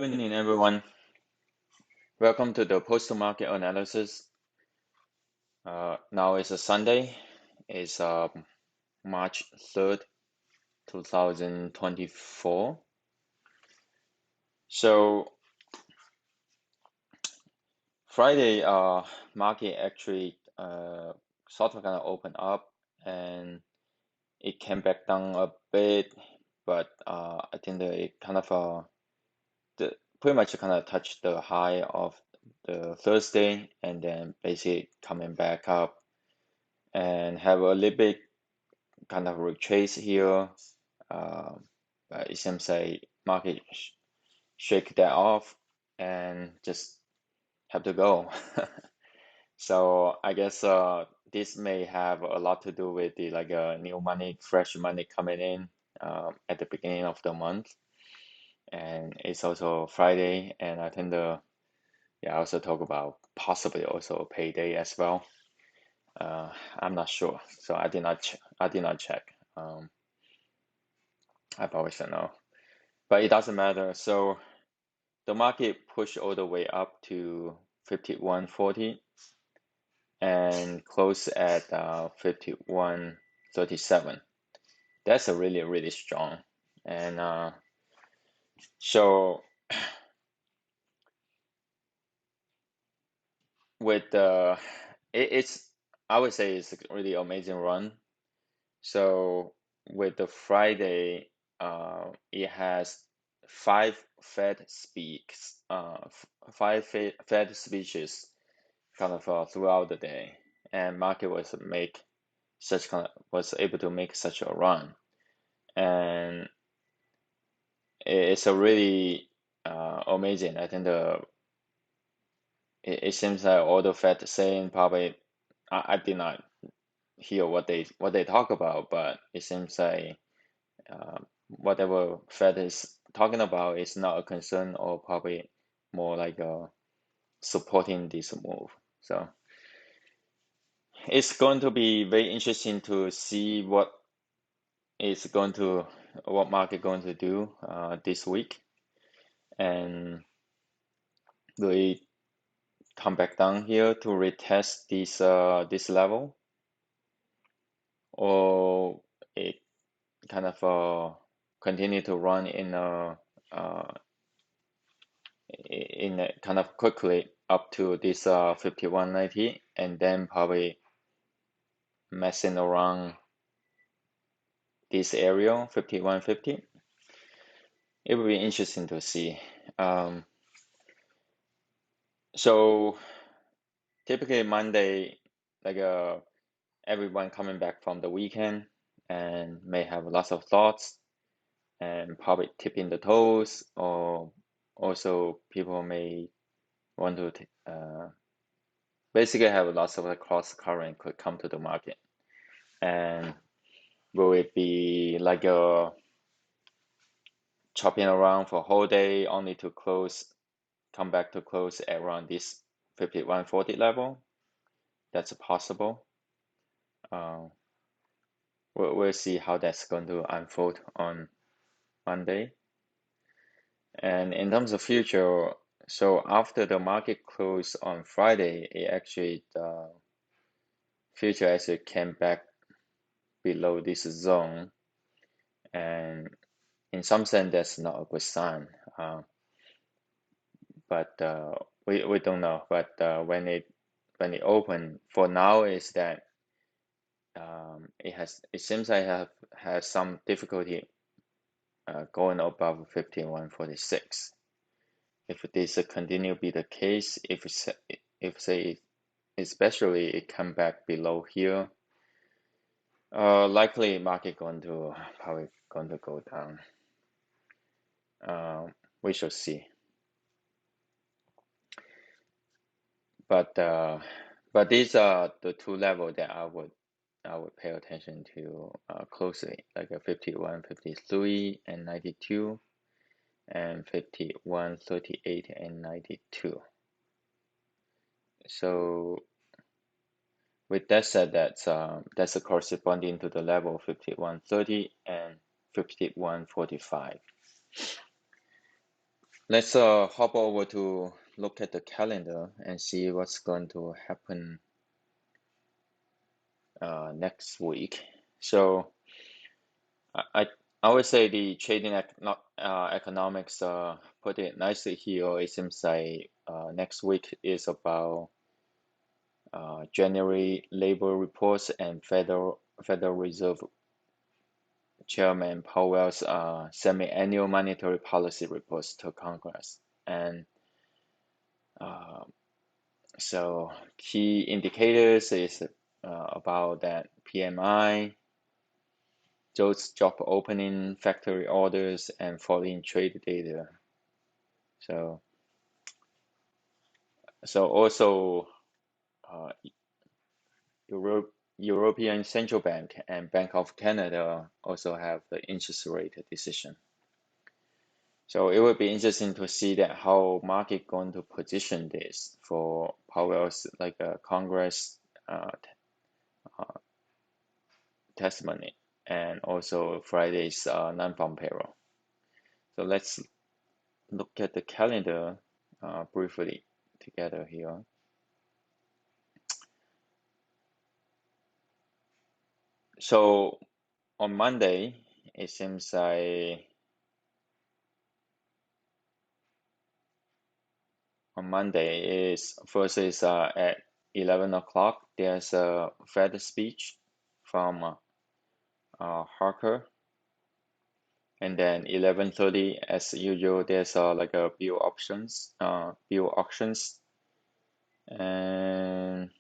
Good evening, everyone. Welcome to the Post Market Analysis. Now it's a Sunday. It's March 3rd, 2024. So Friday, market actually sort of kind of opened up and it came back down a bit, but I think that it kind of pretty much kind of touched the high of the Thursday and then basically coming back up and have a little bit kind of retrace here. But it seems like market shake that off and just have to go. So I guess this may have a lot to do with the new money, fresh money coming in at the beginning of the month, and it's also Friday, and I think I also talk about possibly also a payday as well. I'm not sure, so I did not check. I probably should know, but it doesn't matter. So the market pushed all the way up to 51.40 and closed at 51.37. That's a really strong. And so with it's I would say it's a really amazing run. So with the Friday, it has five Fed speaks, five Fed speeches kind of throughout the day, and market was able to make such a run, and it's a really amazing. I think it seems like all the Fed saying probably I did not hear what they talk about, but it seems like whatever Fed is talking about is not a concern or probably more like supporting this move. So it's going to be very interesting to see what market going to do this week, and will it come back down here to retest this level, or it kind of continue to run in a kind of quickly up to this 51.90 and then probably messing around this area 51.50. It will be interesting to see. So typically Monday, everyone coming back from the weekend and may have lots of thoughts and probably tipping the toes, or also people may want to basically have lots of cross current could come to the market. And will it be like a chopping around for a whole day only to come back to close around this 51.40 level? That's possible. We'll see how that's going to unfold on Monday. And in terms of future, so after the market closed on Friday, it actually future actually came back below this zone, and in some sense that's not a good sign. But we don't know. But when it opened, for now is that it seems like has some difficulty going above 51.46. If this continue be the case, if say especially it come back below here, likely market probably going to go down. We shall see. But these are the two levels that I would pay attention to closely, like a 51.53 and 92, and 51.38 and 92. So with that said, that's corresponding to the level 51.30 and 51.45. Let's hop over to look at the calendar and see what's going to happen next week. So I would say the trading economics put it nicely here. It seems like next week is about January labor reports and Federal Reserve Chairman Powell's semi-annual monetary policy reports to Congress. And uh, so key indicators is about that PMI, those job opening, factory orders, and foreign trade data. So also European Central Bank and Bank of Canada also have the interest rate decision. So it would be interesting to see that how market going to position this for Powell's Congress testimony and also Friday's non-farm payroll. So let's look at the calendar briefly together here. So on Monday, it seems like on Monday is first is at 11 o'clock. There's a Fed speech from Harker, and then 11:30 as usual. There's like a bill auctions, and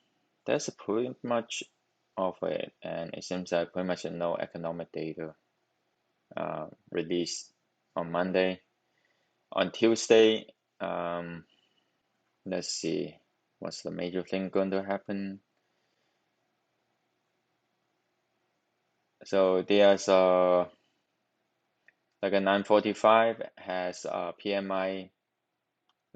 that's pretty much of it. And it seems like pretty much no economic data released on Monday. On Tuesday, let's see what's the major thing going to happen. So there's like a 9:45 has PMI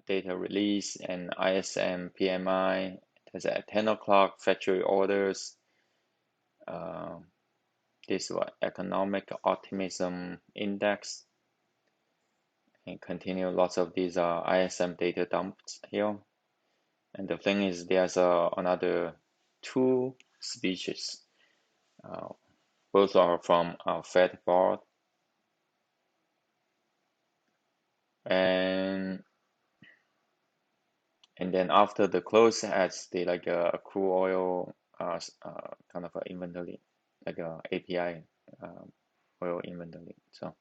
data release and ISM PMI. There's at 10 o'clock factory orders. This is what economic optimism index, and continue lots of these ISM data dumps here. And the thing is, there's another two speeches. Both are from Fed board, and then after the close has the like a crude oil kind of a inventory, like a API oil inventory. So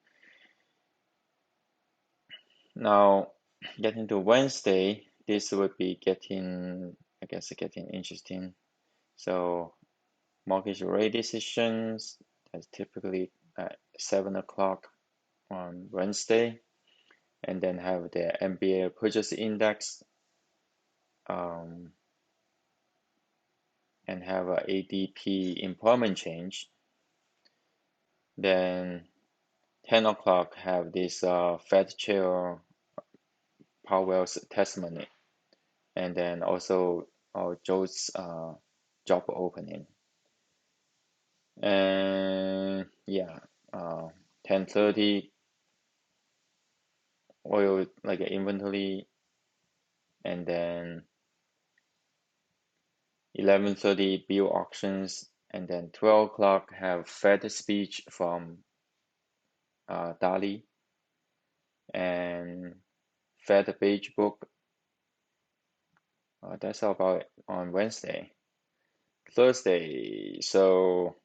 now getting to Wednesday, this would be getting, I guess, getting interesting. So mortgage rate decisions, that's typically at 7 o'clock on Wednesday, and then have the MBA purchase index, and have a ADP employment change. Then 10 o'clock have this Fed Chair Powell's testimony, and then also Joe's job opening. And yeah, 10:30 oil like inventory, and then 11:30 bill auctions, and then 12 o'clock have Fed speech from Dali, and Fed Beige Book. That's about it on Wednesday. Thursday, so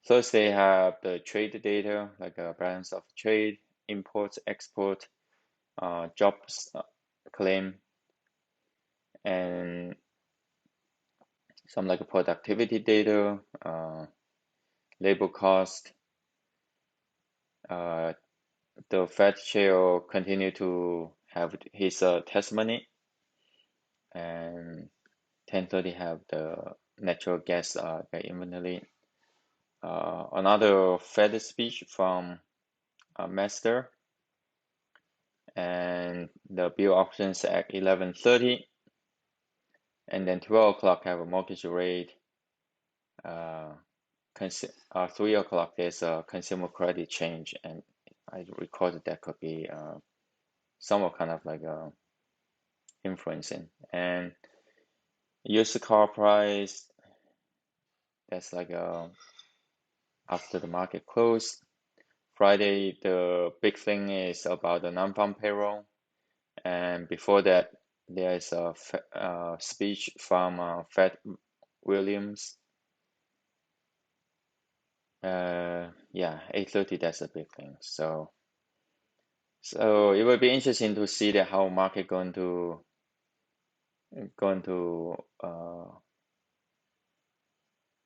Thursday have the trade data, like a balance of trade, imports, export, jobs claim, and some like productivity data, labor cost. The Fed chair continue to have his testimony, and 10:30 have the natural gas inventory. Another Fed speech from Master, and the bill options at 11:30, and then 12 o'clock have a mortgage rate. 3 o'clock there's a consumer credit change, and I recorded that could be somewhat kind of like influencing. And used car price, that's like after the market closed. Friday, the big thing is about the non-farm payroll. And before that, there's a speech from Fed Williams. Yeah, 8:30, that's a big thing. So it will be interesting to see that how market going to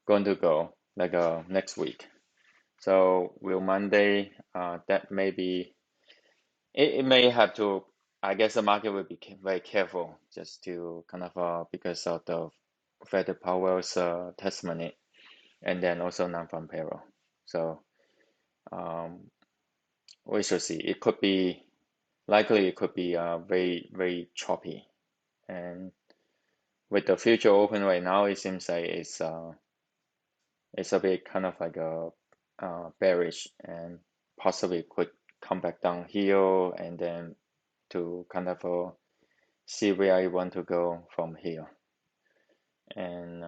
go like next week. So will Monday that may be it may have to, I guess the market will be very careful just to kind of because of the Fed Powell's testimony and then also non-farm payroll. So we shall see. It could be likely it could be very very choppy, and with the future open right now, it seems like it's a bit kind of like a bearish and possibly could come back down here and then to kind of see where I want to go from here. And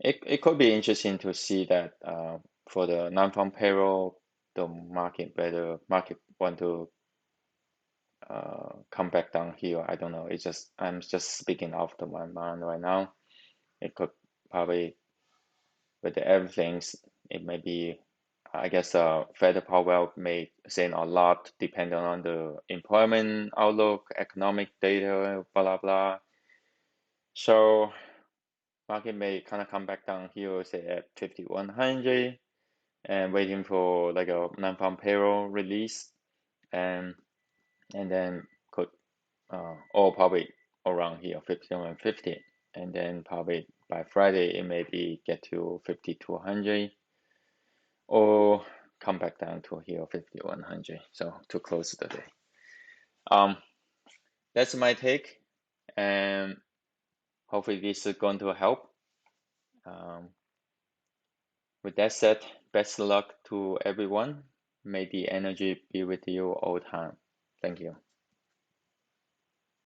it could be interesting to see that for the non-farm payroll, the market want to come back down here. I don't know. It's just I'm just speaking off the my mind right now. It could probably with everything, it may be. I guess Fed Powell may say a lot depending on the employment outlook, economic data, blah blah blah. So market may kind of come back down here, say at 5,100, and waiting for like a non-farm payroll release, and then could or probably around here 5,150, and then probably by Friday it may be get to 5,200 or come back down to here 5,100. So to close the day. That's my take, and hopefully this is going to help. With that said, best luck to everyone. May the energy be with you all the time. Thank you.